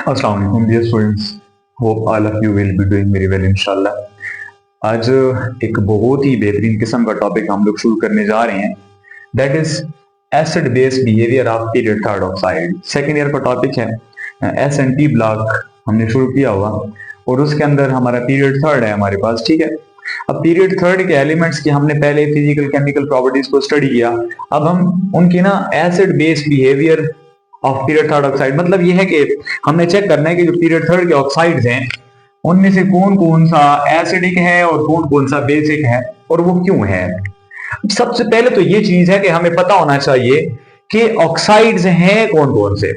अस्सलाम वालेकुम dear students, hope all of you will be doing very well इंशाल्लाह। आज एक बहुत ही बेहतरीन किस्म का टॉपिक हम लोग शुरू करने जा रहे हैं, that is acid base behaviour of period third oxide. Second year का टॉपिक है, SNT ब्लॉक हमने शुरू किया हुआ और उसके अंदर हमारा पीरियड थर्ड है हमारे पास, ठीक है। अब पीरियड थर्ड के एलिमेंट्स की हमने पहले फिजिकल केमिकल प्रॉपर्टीज को स्टडी किया, अब हम उनकी ना acid base behaviour of period third oxide, मतलब ये है कि हमने चेक करना है कि जो पीरियड थर्ड के ऑक्साइड्स हैं उनमें से कौन कौन सा एसिडिक है और कौन कौन सा बेसिक है और वो क्यों है। सबसे पहले तो ये चीज है कि हमें पता होना चाहिए कि ऑक्साइड्स हैं कौन कौन से,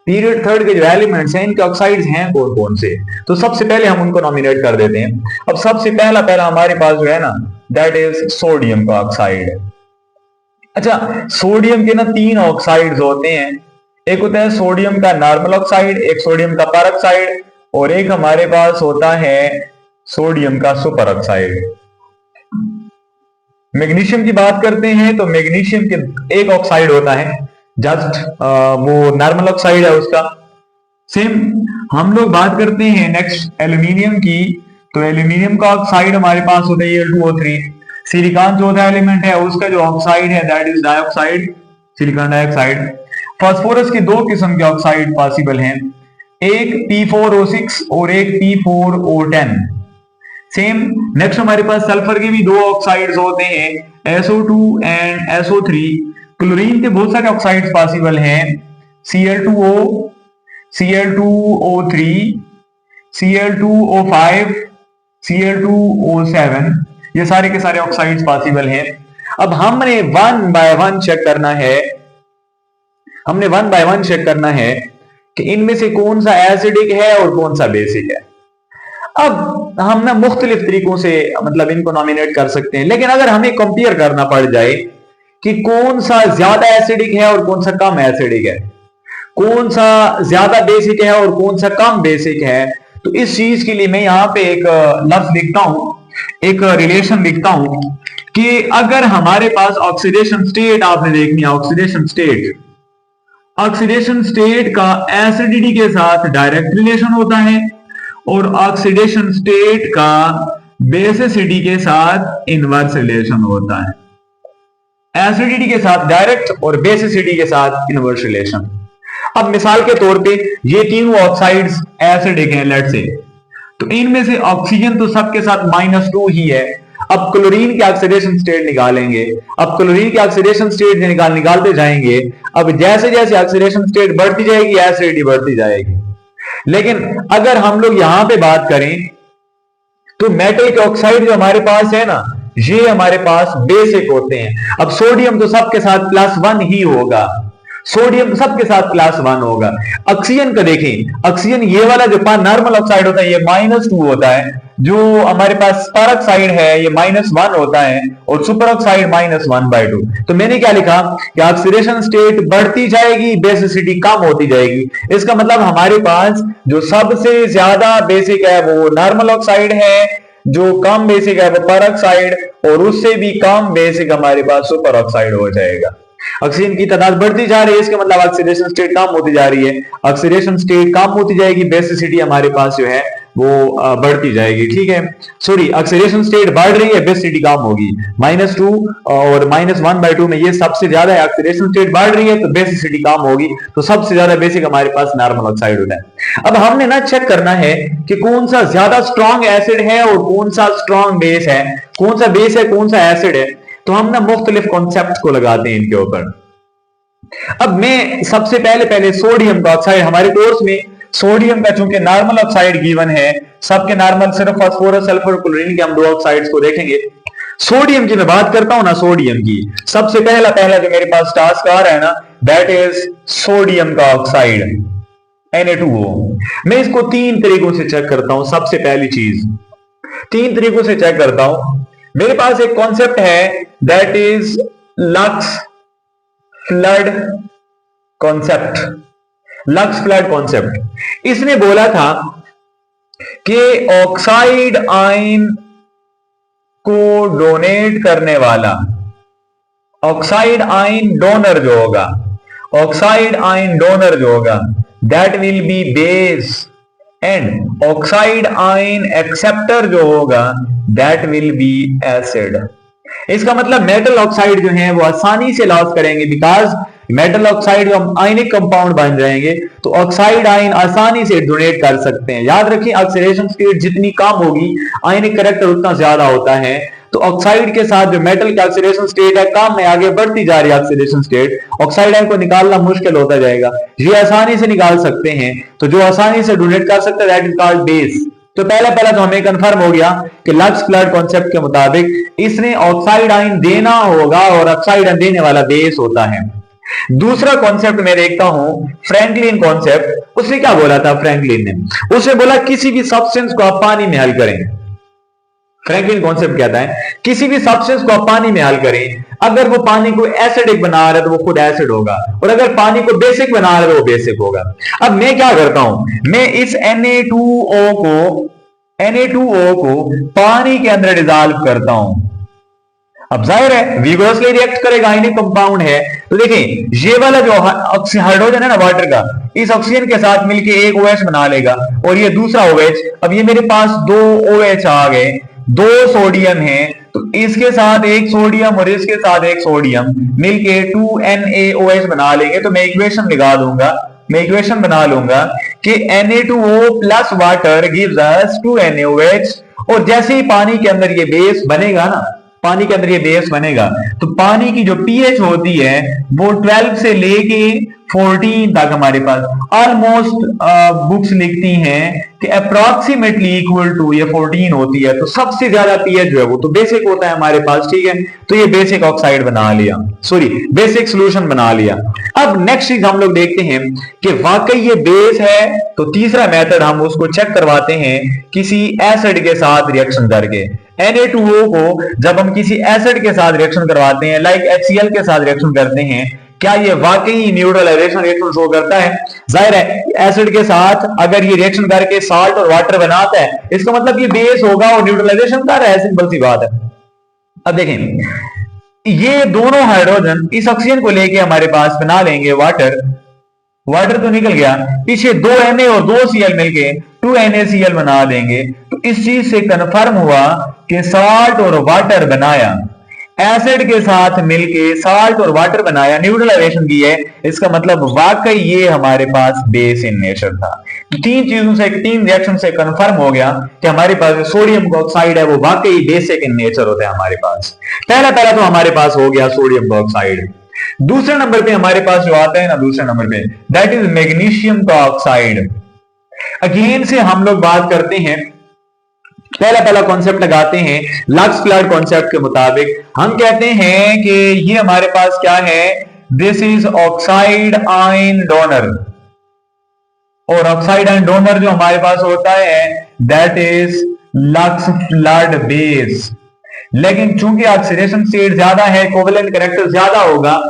पीरियड थर्ड के जो एलिमेंट्स हैं इनके ऑक्साइड्स हैं कौन कौन से। तो सबसे पहले हम उनको नॉमिनेट कर देते हैं। अब सबसे पहला पहला हमारे पास जो है ना, दैट इज सोडियम का ऑक्साइड। अच्छा, सोडियम के ना तीन ऑक्साइड्स होते हैं, एक होता है सोडियम का नॉर्मल ऑक्साइड, एक सोडियम का पर ऑक्साइड और एक हमारे पास होता है सोडियम का सुपर ऑक्साइड। मैग्नीशियम की बात करते हैं तो मैग्नीशियम के एक ऑक्साइड होता है, जस्ट वो नॉर्मल ऑक्साइड है उसका। सेम हम लोग बात करते हैं नेक्स्ट एल्यूमिनियम की, तो एल्यूमिनियम का ऑक्साइड हमारे पास होता है Al2O3। सिलिकॉन चौथा एलिमेंट है, उसका जो ऑक्साइड है that is dioxide, silicon dioxide. Phosphorus के दो किस्म के ऑक्साइड पॉसिबल हैं, एक P4O6 और एक P4O10। सेम नेक्स्ट हमारे पास सल्फर के भी दो ऑक्साइड्स होते हैं, SO2 एंड SO3। क्लोरीन के बहुत सारे ऑक्साइड्स पॉसिबल हैं, Cl2O, Cl2O3, Cl2O5, Cl2O7, ये सारे के सारे ऑक्साइड्स पॉसिबल हैं। अब हमने वन बाय वन चेक करना है, हमने वन बाय वन चेक करना है कि इनमें से कौन सा एसिडिक है और कौन सा बेसिक है। अब हम ना मुख्तलिफ तरीकों से मतलब इनको नॉमिनेट कर सकते हैं, लेकिन अगर हमें कंपेयर करना पड़ जाए कि कौन सा ज्यादा एसिडिक है और कौन सा कम एसिडिक है, कौन सा ज्यादा बेसिक है और कौन सा कम बेसिक है, तो इस चीज के लिए मैं यहाँ पे एक लफ्ज लिखता हूं, एक रिलेशन लिखता हूं कि अगर हमारे पास ऑक्सीडेशन स्टेट आपने देखनी है, ऑक्सीडेशन स्टेट का एसिडिटी के साथ डायरेक्ट रिलेशन होता है और ऑक्सीडेशन स्टेट का बेसिसिटी के साथ इनवर्स रिलेशन होता है। एसिडिटी के साथ डायरेक्ट और बेसिसिटी के साथ इनवर्स रिलेशन। अब मिसाल के तौर पे ये तीनों ऑक्साइड्स एसिडिक हैं लेट्स से, तो इनमें से ऑक्सीजन तो सबके साथ -2 ही है। अब क्लोरीन के ऑक्सीडेशन स्टेट निकालेंगे, अब क्लोरीन के ऑक्सीडेशन स्टेट निकालते जाएंगे, अब जैसे जैसे ऑक्सीडेशन स्टेट बढ़ती जाएगी एसिडिटी बढ़ती जाएगी। लेकिन अगर हम लोग यहां पे बात करें तो मेटल के ऑक्साइड जो हमारे पास है ना, ये हमारे पास बेसिक होते हैं। अब सोडियम तो सबके साथ +1 ही होगा, सोडियम सबके साथ +1 होगा। ऑक्सीजन का देखें, ऑक्सीजन ये वाला जो नॉर्मल ऑक्साइड होता है ये -2 होता है, जो हमारे पास पर ऑक्साइड है ये -1 होता है और सुपर ऑक्साइड -1/2। तो मैंने क्या लिखा कि ऑक्सीडेशन स्टेट बढ़ती जाएगी, बेसिसिटी कम होती जाएगी। इसका मतलब हमारे पास जो सबसे ज्यादा बेसिक है वो नॉर्मल ऑक्साइड है, जो कम बेसिक है वो पर ऑक्साइड और उससे भी कम बेसिक हमारे पास सुपर ऑक्साइड हो जाएगा। ऑक्सीजन की तादाद बढ़ती जा रही है, इसका मतलब ऑक्सीडेशन स्टेट कम होती जा रही है, ऑक्सीडेशन स्टेट कम होती जाएगी, बेसिसिटी हमारे पास जो है वो बढ़ती जाएगी, ठीक है। सॉरी, ऑक्सीडेशन स्टेट बढ़ रही है, बेसिसिटी कम होगी। -2 और -1/2 में ये सबसे ज्यादा है, ऑक्सीडेशन स्टेट बढ़ रही है तो बेसिसिटी कम होगी, तो सबसे ज्यादा बेसिक हमारे पास नॉर्मल ऑक्साइड होता है। अब हमने ना चेक करना है कि कौन सा ज्यादा स्ट्रॉन्ग एसिड है और कौन सा स्ट्रॉन्ग बेस है, कौन सा बेस है कौन सा एसिड है। तो हम ना मुख्तलिफ कॉन्सेप्ट को लगाते हैं इनके ऊपर। अब मैं सबसे पहले सोडियम का ऑक्साइड, हमारे कोर्स में सोडियम का चूंकि नॉर्मल ऑक्साइड गिवन है, सबके नॉर्मल, सिर्फ फास्फोरस सल्फर क्लोरीन के हम दो ऑक्साइड्स को देखेंगे। सोडियम की मैं बात करता हूं ना, सोडियम की सबसे पहला जो मेरे पास टास्क आ रहा है ना, दैट इज सोडियम का ऑक्साइड Na2O। मैं इसको तीन तरीकों से चेक करता हूं। सबसे पहली चीज, तीन तरीकों से चेक करता हूं। मेरे पास एक कॉन्सेप्ट है that is lux Flood concept, lux Flood concept. इसने बोला था कि ऑक्साइड आयन को डोनेट करने वाला, ऑक्साइड आयन डोनर जो होगा, ऑक्साइड आयन डोनर जो होगा, that will be base and oxide ion acceptor जो होगा दैट विल बी एसिड। इसका मतलब मेटल ऑक्साइड जो है वो आसानी से लॉस करेंगे, बिकॉज मेटल ऑक्साइड जो आयनिक कंपाउंड बन जाएंगे तो ऑक्साइड आयन आसानी से डोनेट कर सकते हैं। याद रखिए ऑक्सीडेशन स्टेट जितनी कम होगी आयनिक कैरेक्टर उतना ज्यादा होता है। तो ऑक्साइड के साथ जो मेटल की ऑक्सीडेशन स्टेट है कम है, आगे बढ़ती जा रही है ऑक्सीडेशन स्टेट, ऑक्साइड आयन को निकालना मुश्किल होता जाएगा, ये आसानी से निकाल सकते हैं। तो जो आसानी से डोनेट कर सकता है दैट इज कॉल्ड बेस। तो पहला तो हमें कंफर्म हो गया कि लक्स क्लर्ड कॉन्सेप्ट के मुताबिक इसने ऑक्साइड आयन देना होगा और ऑक्साइड आयन देने वाला बेस होता है। दूसरा कॉन्सेप्ट मैं देखता हूं फ्रैंकलिन कॉन्सेप्ट। उसने क्या बोला था फ्रैंकलिन ने? उसने बोला किसी भी सब्सटेंस को आप पानी में हल करें। फ्रैंकलिन कॉन्सेप्ट कहता है किसी भी सब्सटेंस को आप पानी में हल करें, अगर वो पानी को एसिडिक बना रहा है तो वो खुद एसिड होगा, और अगर पानी को बेसिक बना रहा है तो वो बेसिक होगा। अब मैं क्या करता हूं, मैं इस Na2O को पानी के अंदर डिजॉल्व करता हूं। अब जाहिर है विगोरसली रिएक्ट करेगा, आयनिक कंपाउंड है। तो देखें ये वाला जो हाइड्रोजन है ना वाटर का, इस ऑक्सीजन के साथ मिलके एक OH बना लेगा और ये दूसरा OH। अब ये मेरे पास दो OH आ गए, दो सोडियम है, तो इसके साथ एक सोडियम और इसके साथ एक सोडियम मिलके 2NaOH बना लेंगे। तो मैं इक्वेशन लगा दूंगा, मैं इक्वेशन बना लूंगा कि Na2O plus water gives us 2NaOH। और जैसे ही पानी के अंदर ये बेस बनेगा ना, पानी के अंदर ये बेस बनेगा तो पानी की जो पीएच होती है वो 12 से लेके 14 तक हमारे पास ऑलमोस्ट बुक्स लिखती हैं कि अप्रोक्सीमेटली इक्वल टू ये 14 होती है। तो सबसे ज्यादा पीएच जो है वो तो बेसिक होता है हमारे पास, ठीक है। तो ये बेसिक ऑक्साइड बना लिया, सॉरी बेसिक सोल्यूशन बना लिया। अब नेक्स्ट चीज हम लोग देखते हैं कि वाकई ये बेस है, तो तीसरा मेथड हम उसको चेक करवाते हैं किसी एसिड के साथ रिएक्शन करके। Na2O को जब हम किसी एसिड के साथ रिएक्शन करवाते हैं, लाइक HCl के साथ रिएक्शन करते हैं, क्या ये वाकई न्यूट्रलाइजेशन रिएक्शन शो करता है? जाहिर है एसिड के साथ अगर ये रिएक्शन करके साल्ट और वाटर बनाता है, इसका मतलब ये बेस होगा और न्यूट्रलाइजेशन कर रहा है, सिंपल सी बात है। अब देखें ये दोनों हाइड्रोजन इस ऑक्सीजन को लेके हमारे पास बना लेंगे वाटर, वाटर तो निकल गया, पीछे 2 Na और 2 Cl मिलके 2NaCl बना देंगे। तो इस चीज से कंफर्म हुआ कि साल्ट और वाटर बनाया, एसिड के साथ मिलके साल्ट और वाटर बनाया, न्यूट्रलाइजेशन की है, इसका मतलब वाकई ये हमारे पास बेस इन नेचर था। तो तीन चीजों से, तीन रिएक्शन से कंफर्म हो गया कि हमारे पास सोडियम ऑक्साइड है वो वाकई बेसिक इन नेचर होता है हमारे पास। पहला तो हमारे पास हो गया सोडियम ऑक्साइड। दूसरे नंबर पे हमारे पास जो आता है ना, दूसरे नंबर पे दैट इज मैग्नीशियम का ऑक्साइड। अगेन से हम लोग बात करते हैं, पहला कॉन्सेप्ट लगाते हैं लक्स क्लर्ड कॉन्सेप्ट के मुताबिक। हम कहते हैं कि ये हमारे पास क्या है, this is oxide ion donor, और ऑक्साइड आयन डोनर जो हमारे पास होता है that is lux coloured base. लेकिन चूंकि ऑक्सीडेशन स्टेट ज्यादा है, कोवेलेंट कैरेक्टर ज्यादा होगा,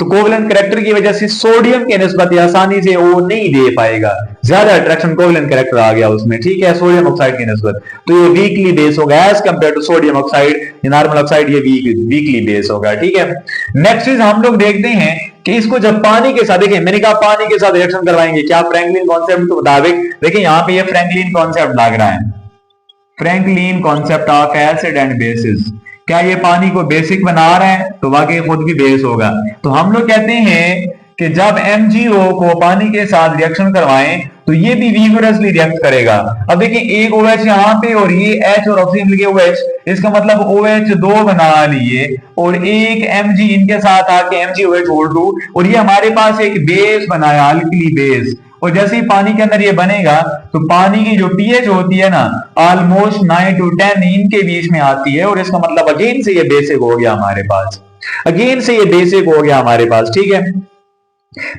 तो कोवेलेंट कैरेक्टर की वजह से सोडियम के निस्बत आसानी से वो नहीं दे पाएगा, ज्यादा अट्रैक्शन कोवेलेंट कैरेक्टर आ गया उसमें, ठीक है, सोडियम ऑक्साइड की निस्बत। तो ये वीकली बेस होगा as compare to sodium oxide, ये नॉर्मल ऑक्साइड ये वीकली बेस होगा, ठीक है। नेक्स्ट चीज हम लोग देखते हैं कि इसको जब पानी के साथ, देखिए मैंने कहा पानी के साथ रिएक्शन करवाएंगे, क्या फ्रैंकलिन कॉन्सेप्ट के मुताबिक, देखिए यहां पे ये फ्रैंकलिन कॉन्सेप्ट लग रहा है, Franklin concept of acid and bases. क्या ये पानी को बेसिक बना रहा है? तो वाकई खुद भी बेस होगा। तो हम लोग कहते हैं कि जब MgO को पानी के साथ रिएक्शन करवाएं तो ये भी विगोरसली रिएक्ट करेगा। अब देखिए एक OH यहाँ पे और ये H और ऑक्सीजन मिलके OH, इसका मतलब OH 2 बना लिए और एक Mg इनके साथ आके MgOH2, और ये हमारे पास एक बेस बनाया, अल्कली बेस। और जैसे ही पानी के अंदर ये बनेगा तो पानी की जो पीएच होती है ना ऑलमोस्ट 9 to 10 इनके बीच में आती है, और इसका मतलब अगेन से ये बेसिक हो गया हमारे पास, अगेन से ये बेसिक हो गया हमारे पास, ठीक है।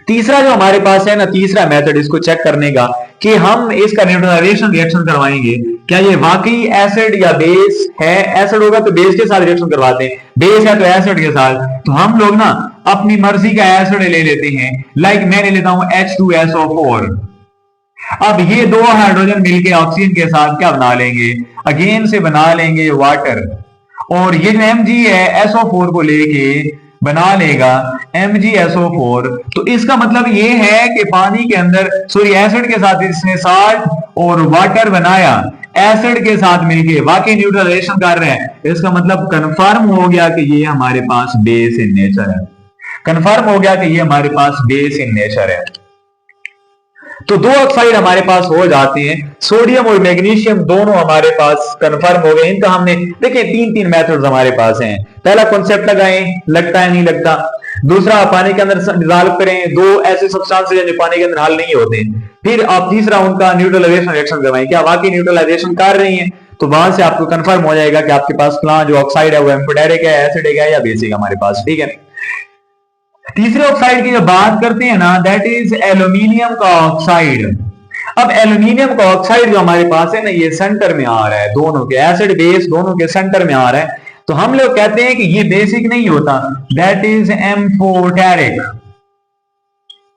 तीसरा जो हमारे पास है ना, तीसरा मेथड इसको चेक करने का कि हम इसका न्यूट्रलाइजेशन रिएक्शन करवाएंगे, क्या ये वाकई एसिड या बेस है? एसिड होगा तो बेस के साथ रिएक्शन करवाते हैं, बेस है तो एसिड के साथ। तो हम लोग ना अपनी मर्जी का एसिड ले लेते हैं, लाइक मैं ले लेता हूं H2SO4। अब ये दो हाइड्रोजन मिलके ऑक्सीजन के साथ क्या बना लेंगे, अगेन से बना लेंगे वाटर, और ये जो Mg है SO4 को लेके बना लेगा MgSO4। तो इसका मतलब ये है कि पानी के अंदर सॉरी एसिड के साथ इसने साल्ट और वाटर बनाया, एसिड के साथ मिलके वाकई न्यूट्रलाइजेशन कर रहे हैं। इसका मतलब कंफर्म हो गया कि ये हमारे पास बेस इन नेचर है, कंफर्म हो गया कि ये हमारे पास बेस इन नेचर है। तो दो ऑक्साइड हमारे पास हो जाते हैं, सोडियम और मैग्नीशियम दोनों हमारे पास कंफर्म हो गए। इनका हमने देखिए तीन तीन मेथड्स हमारे पास हैं। पहला कॉन्सेप्ट लगाएं, लगता है नहीं लगता। दूसरा पानी के अंदर डिसॉल्व करें, दो ऐसे सब्सटेंसेस हैं जो पानी के अंदर हल नहीं होते। फिर आप तीसरा उनका न्यूट्रलाइजेशन रिएक्शन करवाएं, क्या वाकई न्यूट्रलाइजेशन कर रही हैं, तो वहां से आपको कंफर्म हो जाएगा कि आपके पास फलां जो ऑक्साइड है वो एम्फोटेरिक है, एसिडिक है या बेसिक हमारे पास, ठीक है। तीसरे ऑक्साइड की जब बात करते हैं ना, दैट इज एल्यूमिनियम का ऑक्साइड। अब एल्यूमिनियम का ऑक्साइड जो हमारे पास है ना, ये सेंटर में आ रहा है, दोनों के एसिड बेस दोनों के सेंटर में आ रहा है। तो हम लोग कहते हैं कि ये बेसिक नहीं होता, that is amphoteric,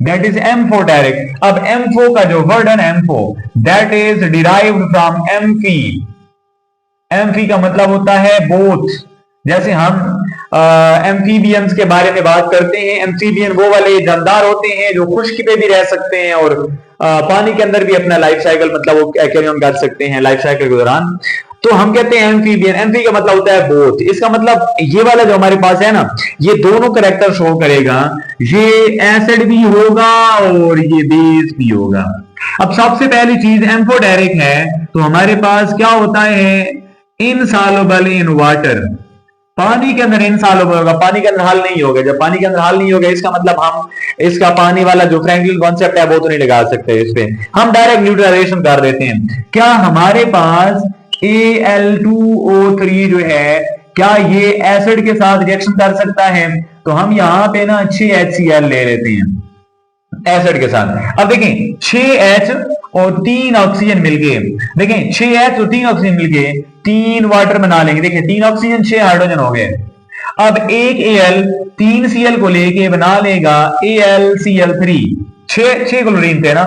that is amphoteric. अब एम्फो का जो वर्ड है ना, ampho, that is derived from amphi. Amphi का मतलब होता है बोथ। जैसे हम एम्फीबियंस के बारे में बात करते हैं, एम्फीबियन वो वाले जानदार होते हैं जो खुश्क पे भी रह सकते हैं और पानी के अंदर भी अपना लाइफ साइकिल मतलब वो कैरी ऑन कर सकते हैं लाइफ साइकिल के दौरान। तो हम कहते हैं एम्फीबियन। एम्फी का मतलब होता है बोथ। इसका मतलब ये वाला जो हमारे पास है ना, ये दोनों कैरेक्टर शो करेगा, ये एसिड भी होगा और ये बेस भी होगा। अब सबसे पहली चीज एम्फोटेरिक है, तो हमारे पास क्या होता है, इनसॉल्युबल इन वाटर। पानी के अंदर इनसॉल्युबल होगा, पानी के अंदर हल नहीं होगा। जब पानी के अंदर हल नहीं होगा, इसका मतलब हम इसका पानी वाला जो फ्रैंकलिन कॉन्सेप्ट है वो तो नहीं लगा सकते, इस पे हम डायरेक्ट न्यूट्रलाइजेशन कर देते हैं। क्या हमारे पास Al2O3 जो है, क्या ये एसिड के साथ रिएक्शन कर सकता है? तो हम यहां पे ना 6HCl ले लेते हैं एसिड के साथ। अब देखें 6H और 3 ऑक्सीजन मिलके, देखें 6H और 3 ऑक्सीजन मिलके 3 वाटर बना लेंगे। देखिए 3 ऑक्सीजन 6 हाइड्रोजन हो गए। अब एक Al 3 Cl को लेके बना लेगा AlCl3। 6 क्लोरीन थे ना,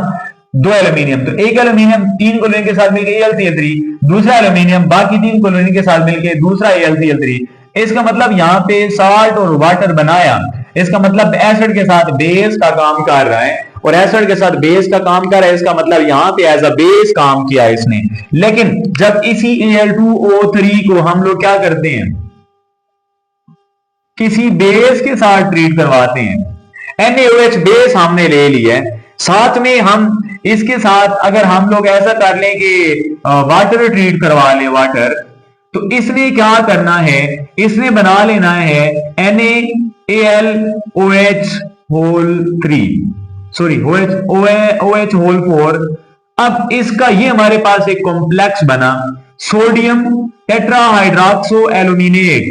2 एल्यूमिनियम, तो एक एल्यूमिनियम 3 क्लोरीन के साथ मिलके AlCl3, दूसरा एल्यूमिनियम बाकी 3 क्लोरीन के साथ मिलके दूसरा AlCl3। इसका मतलब यहाँ पे साल्ट और वाटर बनाया, इसका मतलब एसिड के साथ बेस का काम कर रहा है, और एसिड के साथ बेस का काम कर रहा है, इसका मतलब यहां पे एज अ बेस काम किया इसने। लेकिन जब इसी Al2O3 को हम लोग क्या करते हैं, किसी बेस के साथ ट्रीट करवाते हैं, NaOH बेस हमने ले लिया है, साथ में हम इसके साथ अगर हम लोग ऐसा कर लें कि वाटर ट्रीट करवा लें, वाटर, तो इसने क्या करना है, इसने बना लेना है NaAlOH whole 3, sorry OH whole 4। अब इसका ये हमारे पास एक कॉम्प्लेक्स बना, sodium tetrahydroxo aluminate.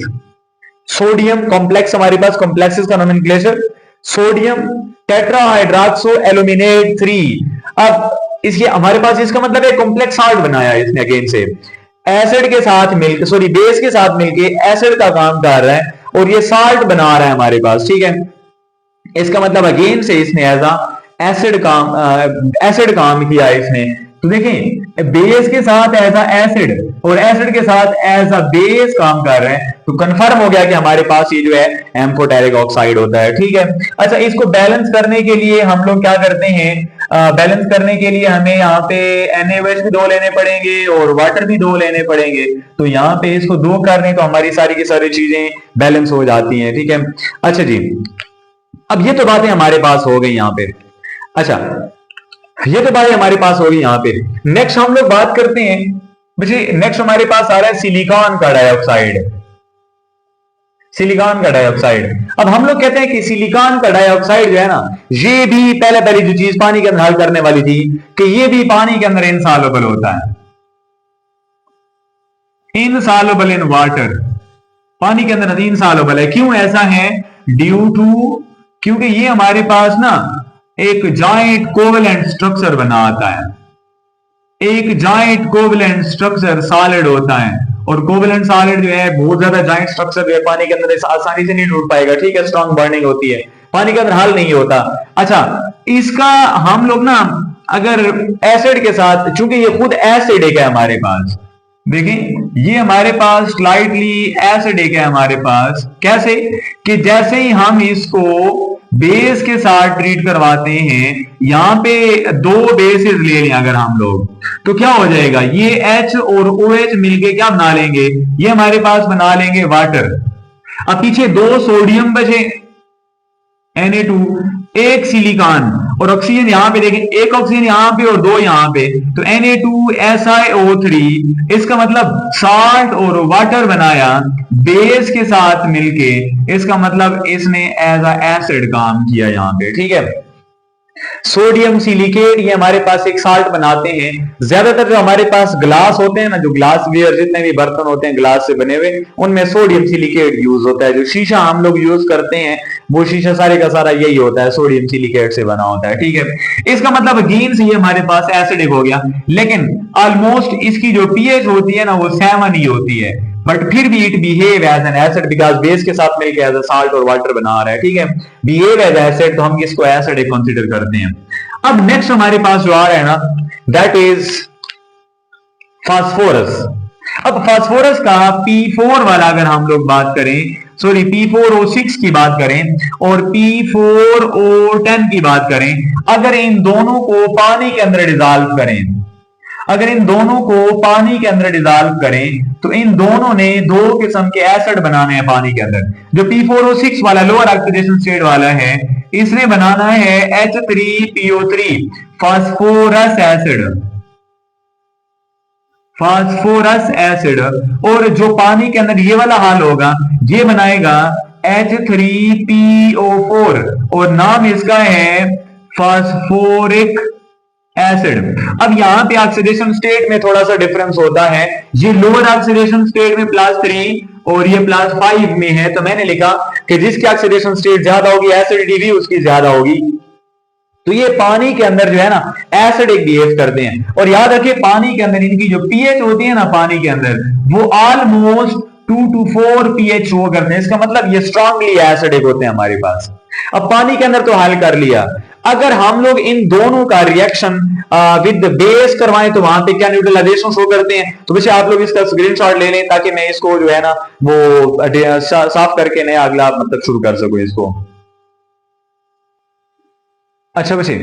Sodium complex हमारे पास, कॉम्प्लेक्सेस का नोमेनक्लेचर सोडियम टेट्राहाइड्रोक्सो एल्यूमिनेट 3। अब इसके हमारे पास इसका मतलब एक कॉम्प्लेक्स साल्ट बनाया इसने, अगेन से एसिड के साथ मिलकर, सॉरी बेस के साथ मिलकर एसिड का काम कर रहा है और ये साल्ट बना रहा है हमारे पास, ठीक है। इसका मतलब अगेन से इसने एज एसिड काम किया इसने। तो देखें बेस के साथ एज एसिड और एसिड के साथ एज अ बेस काम कर रहे हैं, तो कंफर्म हो गया कि हमारे पास ये जो है एम्फोटेरिक ऑक्साइड होता है, ठीक है। अच्छा, इसको बैलेंस करने के लिए हम लोग क्या करते हैं, बैलेंस करने के लिए हमें यहाँ पे NaOH भी 2 लेने पड़ेंगे और वाटर भी 2 लेने पड़ेंगे। तो यहाँ पे इसको 2 कर रहे तो हमारी सारी की सारी चीजें बैलेंस हो जाती हैं, ठीक है। अच्छा जी, अब ये तो बातें हमारे पास हो गई यहाँ पे। अच्छा, ये तो बातें हमारे पास हो गई यहाँ पे। नेक्स्ट हम लोग बात करते हैं, मुझे नेक्स्ट हमारे पास आ रहा है सिलिकॉन का डाइऑक्साइड। सिलिकॉन का डाइऑक्साइड, अब हम लोग कहते हैं कि सिलिकॉन का डाइऑक्साइड जो है ना, ये भी पहले जो चीज पानी के अंदर हल करने वाली थी कि ये भी पानी के अंदर इनसॉल्युबल होता है, इनसॉल्युबल इन वाटर, पानी के अंदर इनसॉल्युबल है। क्यों ऐसा है? ड्यू टू, क्योंकि ये हमारे पास ना एक जॉइंट कोवेलेंट स्ट्रक्चर बनाता है, एक जॉइंट कोवेलेंट स्ट्रक्चर सॉलिड होता है, और कोवेलेंट सॉलिड जो है बहुत ज्यादा जॉइंट स्ट्रक्चर जो है पानी के अंदर आसानी से नहीं टूट पाएगा, ठीक है। स्ट्रॉन्ग बर्निंग होती है, पानी के अंदर हल नहीं होता। अच्छा, इसका हम लोग ना अगर एसिड के साथ, चूंकि ये खुद एसिडिक है हमारे पास, देखिए ये हमारे पास स्लाइटली एसिडिक है हमारे पास। कैसे कि जैसे ही हम इसको बेस के साथ ट्रीट करवाते हैं, यहां पे दो बेसेस ले लें अगर हम लोग, तो क्या हो जाएगा, ये H और OH मिलके क्या बना लेंगे, ये हमारे पास बना लेंगे वाटर। अब पीछे दो सोडियम बचे Na2, एक सिलिकॉन और ऑक्सीजन यहां पे देखें, एक ऑक्सीजन यहां पे और दो यहां पे, तो Na2SiO3, इसका मतलब साल्ट और वाटर बनाया बेस के साथ मिलके, इसका मतलब इसने एज अ एसिड काम किया यहां पे। ठीक है, सोडियम सिलिकेट ये हमारे पास एक साल्ट बनाते हैं। ज्यादातर जो हमारे पास ग्लास होते हैं ना, जो ग्लास वेयर जितने भी बर्तन होते हैं ग्लास से बने हुए, उनमें सोडियम सिलिकेट यूज होता है। जो शीशा हम लोग यूज करते हैं वो शीशा सारे का सारा यही होता है, सोडियम सिलिकेट से बना होता है। ठीक है, इसका मतलब अगेन से ये हमारे पास एसिडिक हो गया, लेकिन ऑलमोस्ट इसकी जो पीएच होती है ना वो 7 ही होती है, बट फिर भी it behave as an acid because base के साथ मिलकर एज अ साल्ट और वाटर बना रहा है। ठीक है, बिहेव एज एसिड, तो हम इसको एसिड कंसीडर करते हैं। अब नेक्स्ट हमारे पास जो आ रहा है ना, दैट इज फास्फोरस। अब फास्फोरस का P4 वाला अगर हम लोग बात करें, सॉरी P4O6 की बात करें और P4O10 की बात करें, अगर इन दोनों को पानी के अंदर डिजॉल्व करें, अगर इन दोनों को पानी के अंदर डिजॉल्व करें, तो इन दोनों ने दो किस्म के एसिड बनाने हैं पानी के अंदर। जो P4O6 वाला लोअर ऑक्सीडेशन स्टेट वाला है, इसने बनाना है H3PO3 phosphorus acid, phosphorus acid. और जो पानी के अंदर ये वाला हाल होगा, ये बनाएगा H3PO4 और नाम इसका है फास्फोरिक एसिड। अब यहां पे ऑक्सीडेशन स्टेट में थोड़ा सा डिफरेंस होता है, ये लोअर ऑक्सीडेशन स्टेट में +3 और ये +5 में है, तो मैंने लिखा कि जिसकी ऑक्सीडेशन स्टेट ज्यादा होगी एसिडिटी भी उसकी ज्यादा होगी। तो ये पानी के अंदर जो है ना एसिडिक बिहेव करते हैं। और याद रखिए पानी के अंदर इनकी जो पीएच होती है ना पानी के अंदर, वो ऑलमोस्ट 2 to 4 पीएच शो करते हैं। इसका मतलब ये स्ट्रांगली एसिडिक होते हैं हमारे पास। अब पानी के अंदर तो हल कर लिया, अगर हम लोग इन दोनों का रिएक्शन विद बेस करवाएं तो वहां पे क्या न्यूट्रलाइजेशन शो करते हैं। तो वैसे आप लोग इसका स्क्रीनशॉट ले लें ताकि मैं इसको जो है ना वो साफ करके नया अगला मतलब शुरू कर सकूं इसको। अच्छा बच्चे,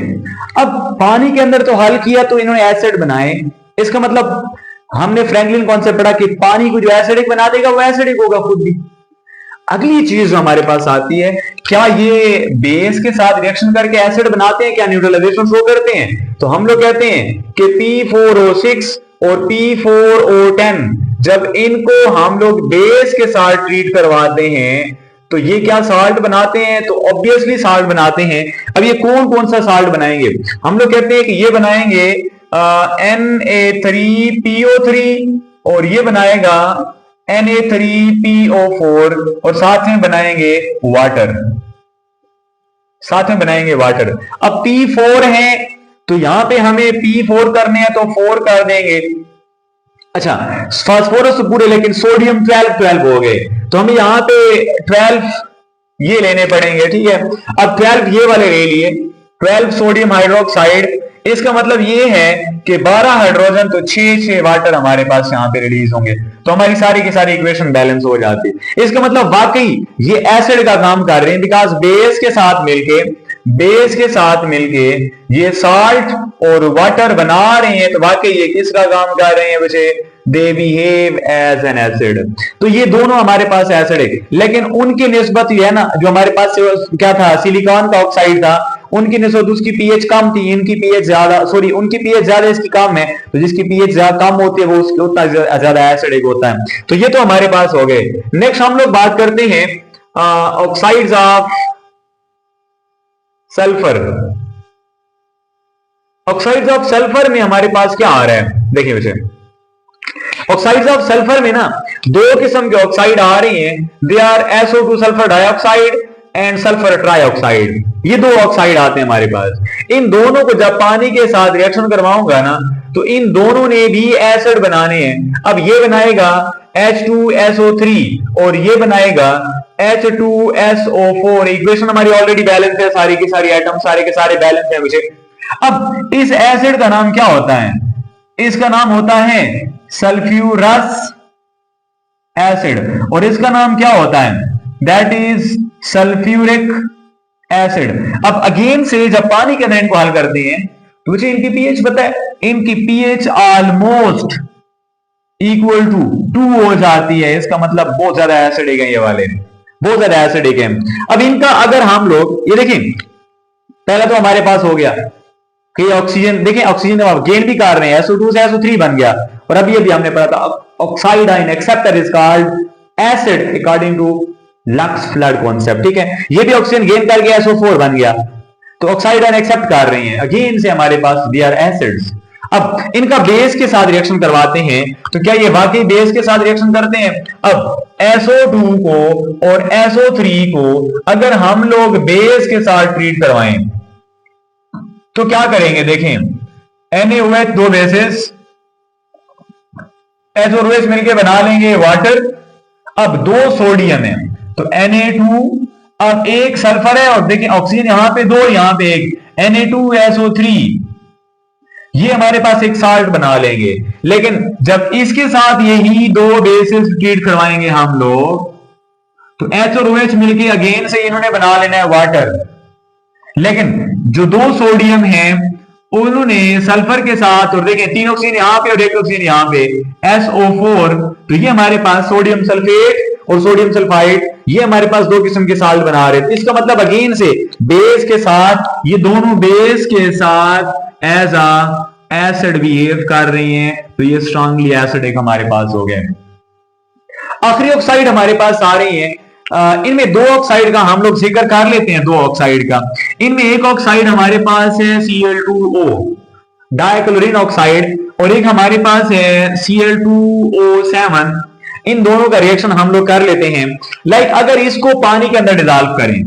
अब पानी के अंदर तो हल किया तो इन्होंने एसिड बनाए, इसका मतलब हमने फ्रैंकलिन कॉन्सेप्ट पढ़ा कि पानी को जो एसिडिक बना देगा वो एसिडिक होगा खुद भी। अगली चीज जो हमारे पास आती है, क्या ये बेस के साथ रिएक्शन करके एसिड बनाते हैं, क्या न्यूट्रलाइजेशन शो करते हैं। तो हम लोग कहते हैं कि P4O6 और P4O10 जब इनको हम लोग बेस के साथ ट्रीट करवाते हैं तो ये क्या साल्ट बनाते हैं, तो ऑब्वियसली साल्ट बनाते हैं। अब ये कौन कौन सा साल्ट बनाएंगे, हम लोग कहते हैं कि ये बनाएंगे Na3PO3 और ये बनाएगा Na3PO4 और साथ में बनाएंगे वाटर, साथ में बनाएंगे वाटर। अब P4 है तो यहां पे हमें P4 करने हैं तो 4 कर देंगे। अच्छा, फास्फोरस तो पूरे, लेकिन सोडियम 12 हो गए, तो हमें यहां पे 12 ये लेने पड़ेंगे। ठीक है, अब 12 ये वाले ले लिए, 12 सोडियम हाइड्रोक्साइड, इसका मतलब ये है कि 12 हाइड्रोजन तो 6 वाटर हमारे पास यहां पे रिलीज होंगे, तो हमारी सारी की सारी इक्वेशन बैलेंस हो जाती है। इसका मतलब वाकई ये एसिड का काम कर रहे हैं, बिकॉज बेस के साथ मिलके, बेस के साथ मिलके ये साल्ट और वाटर बना रहे हैं, तो वाकई ये किसका काम कर रहे हैं बच्चे, they behave as an acid. तो ये दोनों हमारे पास एसिड है, लेकिन उनकी निस्बत ये है ना, जो हमारे पास क्या था सिलिकॉन का ऑक्साइड था, उनकी निस्बत उसकी पीएच कम थी, इनकी पीएच ज्यादा, सॉरी उनकी पीएच ज्यादा इसकी कम है, तो जिसकी पीएच कम होती है वो उसके उतना ज्यादा एसिडिक होता है। तो ये तो हमारे पास हो गए। नेक्स्ट हम लोग बात करते हैं oxides of sulphur. Oxides of sulphur में हमारे पास क्या आ रहा है, देखिए बच्चे, ऑक्साइड्स ऑफ सल्फर में ना दो किस्म के ऑक्साइड आ रही हैं, they are SO2 sulphur dioxide and sulphur trioxide. ये दो ऑक्साइड आते हैं हमारे पास। इन दोनों को जब पानी के साथ रिएक्शन करवाऊंगा ना तो इन दोनों ने भी एसिड बनाने हैं। अब ये बनाएगा H2SO3 और ये बनाएगा H2SO4। इक्वेशन हमारी ऑलरेडी बैलेंस है, सारी की सारी एटम सारे के सारे बैलेंस है मुझे। अब इस एसिड का नाम क्या होता है, इसका नाम होता है सल्फ्यूरस एसिड, और इसका नाम क्या होता है, दैट इज सल्फ्यूरिक एसिड। अब अगेन से जब पानी के अंदर इनको हल करते हैं तो मुझे इनकी पीएच पता है, इनकी पीएच ऑलमोस्ट इक्वल टू 2 हो जाती है। इसका मतलब बहुत ज्यादा एसिडिक है, ये वाले बहुत ज्यादा एसिडिक है। अब इनका अगर हम लोग ये देखें, पहला तो हमारे पास हो गया कि ऑक्सीजन, देखें ऑक्सीजन हम गेन भी कर रहे हैं, SO2 से SO3 बन गया, और अभी अभी हमने पढ़ा था oxide ion acceptor is called acid according to Lux Flood concept, ठीक है। ये भी ऑक्सीजन गेन करके SO4 बन गया, तो ऑक्साइड आइन एक्सेप्ट कर रही हैं, अगेन से हमारे पास दे आर एसिड्स। अब इनका बेस के साथ रिएक्शन करवाते हैं, तो क्या ये वाकई बेस के साथ रिएक्शन करते हैं? अब SO2 को और SO3 को अगर हम लोग बेस के साथ ट्रीट करवाएं तो क्या करेंगे, देखें NaOH दो बेसिस, H और OH मिलकर बना लेंगे वाटर। अब दो सोडियम है तो Na2, अब एक सल्फर है और देखिए ऑक्सीजन यहां पे दो, यहां पे एक, Na2SO3, ये हमारे पास एक साल्ट बना लेंगे। लेकिन जब इसके साथ यही दो बेसिस ट्रीट करवाएंगे हम लोग तो H और OH मिलके अगेन से इन्होंने बना लेना है वाटर। लेकिन जो दो सोडियम हैं उन्होंने सल्फर के साथ, और देखें 3 ऑक्सीजन यहां पे और 1 ऑक्सीजन यहां पे, SO4, तो ये हमारे पास सोडियम सल्फेट और सोडियम सल्फाइड, ये हमारे पास दो किस्म के साल्ट बना रहे थे। इसका मतलब अगेन से बेस के साथ, ये दोनों बेस के साथ एज अ एसिड बिहेव कर रही हैं, तो ये स्ट्रांगली एसिडिक हमारे पास हो गए। आखिरी ऑक्साइड हमारे पास आ रही है, इनमें दो ऑक्साइड का हम लोग जिक्र कर लेते हैं, दो ऑक्साइड का। इनमें एक ऑक्साइड हमारे पास है Cl2O डाइक्लोरीन ऑक्साइड, और एक हमारे पास है Cl2O7। इन दोनों का रिएक्शन हम लोग कर लेते हैं। लाइक अगर इसको पानी के अंदर डिजॉल्व करें,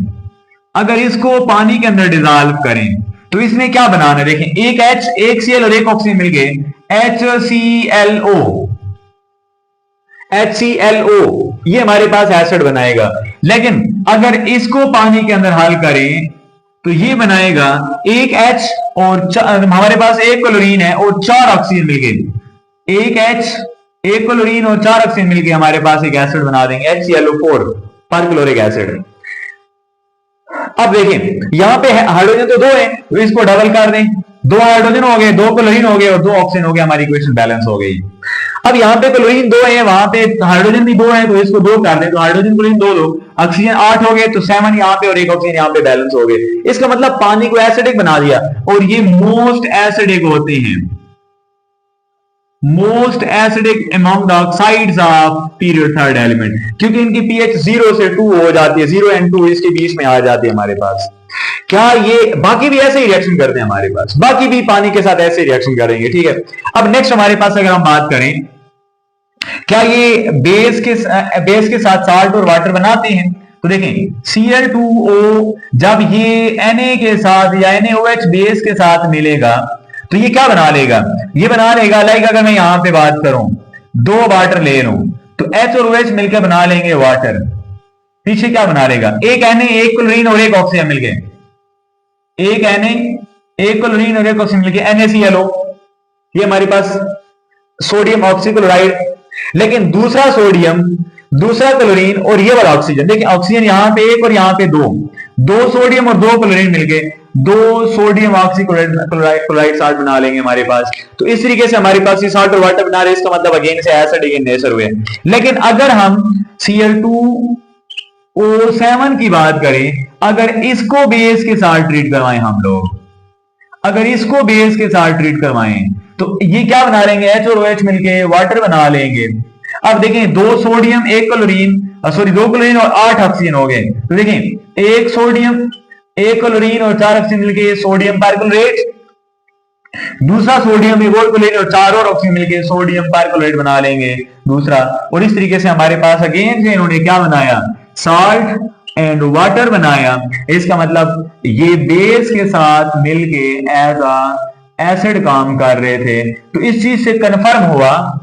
अगर इसको पानी के अंदर डिजॉल्व करें तो इसमें क्या बनाना है, देखें एक H, एक Cl और एक ऑक्सीजन मिलके HClO, ये हमारे पास एसिड बनाएगा। लेकिन अगर इसको पानी के अंदर हल करें तो ये बनाएगा एक H और हमारे पास एक क्लोरीन है और 4 ऑक्सीजन मिलके, एक H, एक क्लोरीन और 4 ऑक्सीजन मिलके हमारे पास एक एसिड बना देंगे, HClO4 परक्लोरिक एसिड। अब देखें यहां पे हाइड्रोजन तो दो है, तो इसको डबल कर दें, दो हाइड्रोजन हो गए, दो क्लोरीन हो गए और दो ऑक्सीजन हो गए, हमारी इक्वेशन बैलेंस हो गई। अब यहाँ पे क्लोरीन दो है, वहां पे हाइड्रोजन भी दो है, तो इसको दो कर दें, तो हाइड्रोजन क्लोरीन दो दो, ऑक्सीजन 8 हो गए, तो 7 यहाँ पे और एक ऑक्सीजन यहाँ पे बैलेंस हो गए। इसका मतलब पानी को एसिडिक बना दिया, और ये मोस्ट एसिडिक होते हैं, most acidic among the oxides of period third element, क्योंकि इनकी पीएच 0 से 2 हो जाती है, 0 एंड 2 इसके बीच में आ जाती है हमारे पास। क्या ये बाकी भी ऐसे ही रिएक्शन करते हैं हमारे पास, बाकी भी पानी के साथ ऐसे रिएक्शन करेंगे, ठीक है। अब नेक्स्ट हमारे पास अगर हम बात करें, क्या ये बेस के साथ साल्ट और वाटर बनाते हैं, तो देखें Cl2O जब ये Na के साथ या NaOH बेस के साथ मिलेगा तो ये क्या बना लेगा, ये बना लेगा, लाइक अगर मैं यहां पे बात करूं, दो वाटर ले लूं तो H और OH मिलकर बना लेंगे वाटर। पीछे क्या बना लेगा, एक Na, एक क्लोरीन और एक ऑक्सीजन मिलके, एक Na, एक क्लोरीन और एक ऑक्सीजन मिलके NaClO, ये हमारे पास सोडियम ऑक्सीक्लोराइड। लेकिन दूसरा सोडियम, दूसरा क्लोरीन और ये वाला ऑक्सीजन, देखिए ऑक्सीजन यहां पे एक और यहां पे दो, दो सोडियम और दो क्लोरीन मिलके दो सोडियम ऑक्सीक्लोराइड साल्ट बना लेंगे हमारे पास। तो इस तरीके से हमारे पास ये साल्ट और वाटर बना रहे हैं, इसका मतलब अगेन से एसिडिक इन नेचर हुए। लेकिन अगर हम Cl2O7 की बात करें, अगर इसको बेस के साथ ट्रीट करवाएं हम लोग, अगर इसको बेस के साथ ट्रीट करवाएं तो ये क्या बना लेंगे, H और OH मिलके वाटर बना लेंगे। अब देखें दो सोडियम, एक क्लोरीन, सॉरी दो क्लोरीन और 8 ऑक्सीजन हो गए, तो देखें एक सोडियम, एक क्लोरीन और 4 ऑक्सीजन मिलके सोडियम परक्लोरेट, दूसरा सोडियम, एक और क्लोरीन और 4 और ऑक्सीजन मिलके सोडियम परक्लोरेट बना लेंगे दूसरा। और इस तरीके से हमारे पास अगेन से इन्होंने क्या बनाया, साल्ट एंड वाटर बनाया। इसका मतलब ये बेस के साथ मिलके एज अ एसिड काम कर रहे थे। तो इस चीज से कंफर्म हुआ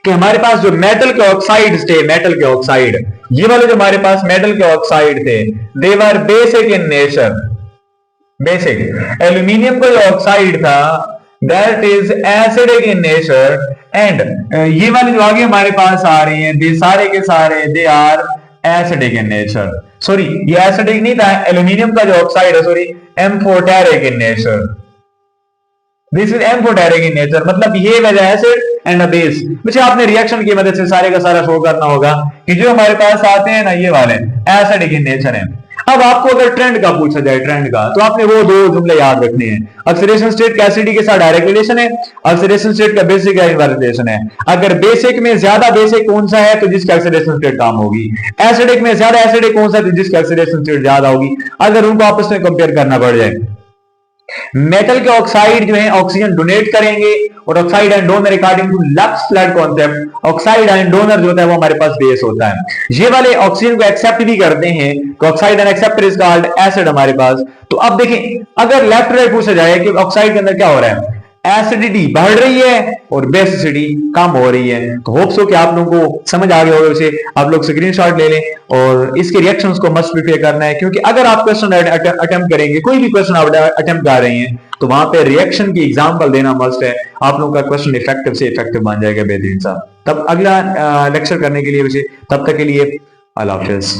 कि हमारे पास जो मेटल के ऑक्साइड थे, मेटल के ऑक्साइड, ये वाले जो हमारे पास मेटल के ऑक्साइड थे, they were basic in nature, basic. Aluminium का जो ऑक्साइड था that is acidic in nature, and ये वाले जो आगे हमारे पास आ रहे हैं दे सारे के सारे they are acidic in nature. Sorry ये एसिडिक नहीं था, एल्यूमिनियम का जो ऑक्साइड है sorry amphoteric in nature. This is amphoteric in nature, मतलब ये वजह एसिड एंड अ बेस। मुझे आपने रिएक्शन की मदद से सारे का सारा शो करना होगा कि जो हमारे पास आते हैं ना ये वाले एसिडिक इन नेचर है। अब आपको अगर ट्रेंड का पूछा जाए ट्रेंड का, तो आपने वो दो जुमले याद रखने हैं। ऑक्सीडेशन स्टेट का एसिडिक के साथ डायरेक्ट रिलेशन है, ऑक्सीडेशन स्टेट का बेसिक का इनवर्स रिलेशन है। अगर बेसिक में ज्यादा बेसिक कौन सा है तो जिसकी ऑक्सीडेशन स्टेट कम होगी, एसिडिक में ज्यादा एसिडिक कौन सा है तो जिसकी ऑक्सीडेशन स्टेट ज्यादा होगी। अगर उनको आपस में कंपेयर करना पड़ जाए, मेटल के ऑक्साइड जो है ऑक्सीजन डोनेट करेंगे और oxide and donor according to Lux Flood concept, oxide and donor जो होता है वो हमारे पास बेस होता है। ये वाले ऑक्सीजन को एक्सेप्ट भी करते हैं तो oxide and acceptor is called acid हमारे पास। तो अब देखें अगर लेफ्ट राइट पूछा जाए कि ऑक्साइड के अंदर क्या हो रहा है, एसिडिटी बढ़ रही है और बेसिसिटी कम हो रही है। तो होप सो कि आप लोगों को समझ आ गया होगा। उसे आप लोग स्क्रीनशॉट ले लें और इसके रिएक्शंस को मस्ट प्रिपेयर करना है, क्योंकि अगर आप क्वेश्चन अटेम्प्ट करेंगे, कोई भी क्वेश्चन आप अटेम्प्ट कर रहे हैं तो वहां पे रिएक्शन की एग्जांपल देना मस्ट है। आप लोगों का क्वेश्चन इफेक्टिव से इफेक्टिव बन जाएगा बेहतरीन सा। तब अगला लेक्चर करने के लिए तब तक के लिए अल्लाह हाफिज़।